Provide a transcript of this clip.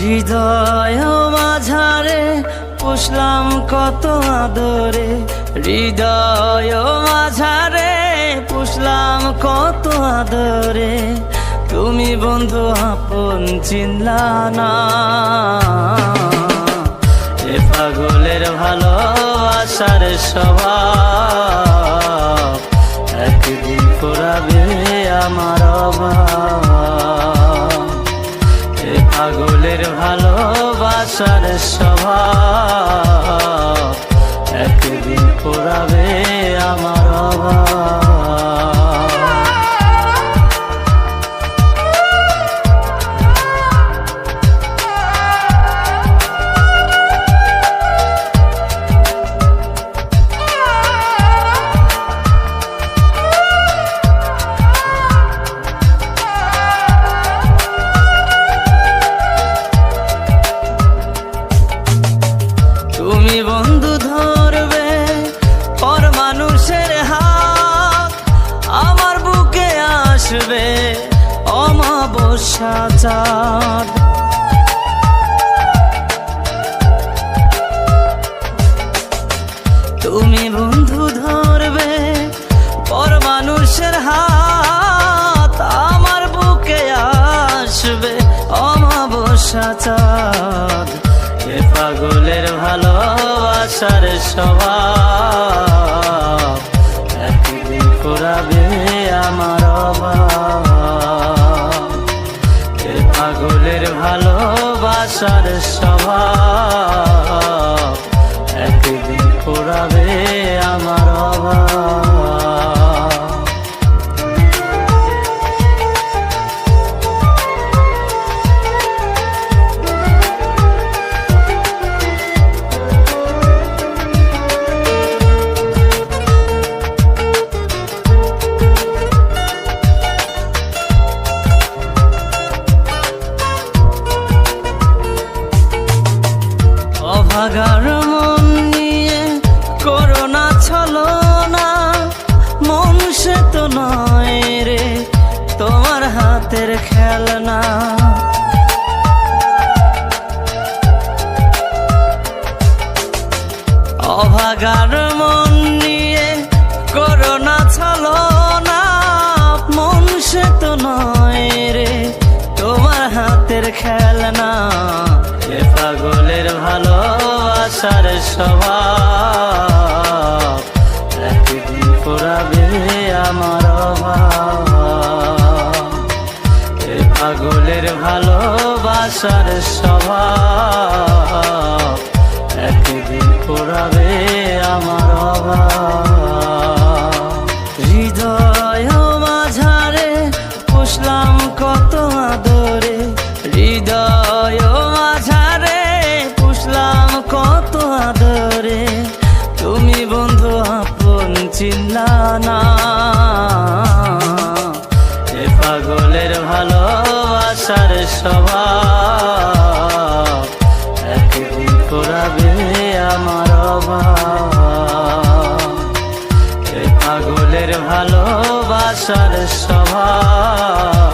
হৃদয় মাঝারে পুষলাম কত আদরে, হৃদয় মাঝারে পুষলাম কত আদরে, তুমি বন্ধু আপন চিনলা না। এ পাগলের ভালোবাসার স্বভাব একদিন ফুরাবে আমার অভাব। এ পাগলের ভালোবাসার স্বভাব একদিন ফুরাবে আমার অভাব। তুমি বন্ধু ধরবে পর মানুষের হাত, আমার বুকে আসবে অমাবস্যা চাঁদ। তুমি বন্ধু ধরবে পর মানুষের হাত, আমার বুকে আসবে অমাবস্যা চাঁদ। এ পাগলের ভালোবাসার স্বভাব একদিন ফুরাবে আমার অভাব। এ পাগলের ভালোবাসার স্বভাব একদিন ফুরাবে আমার অভাব। অভাগার মন নিয়ে করোনা ছলনা, মন সে তো নয় রে তোমার হাতের খেলনা। অভাগার মন নিয়ে করোনা ছলনা, মন সে তো নয় রে তোমার হাতের খেলনা। এ পাগলের ভালোবাসার স্বভাব একদিন ফুরাবে আমার অভাব। এ পাগলের ভালোবাসার স্বভাব একদিন ফুরাবে আমার অভাব। হৃদয় মাঝারে পুষলাম কত আদরে, হৃদয় মাঝারে পুষলাম কত আদরে, তুমি বন্ধু আপন চিনলা না। এ পাগলের ভালোবাসার স্বভাব একদিন ফুরাবে আমার অভাব। এ পাগলের ভালোবাসার স্বভাব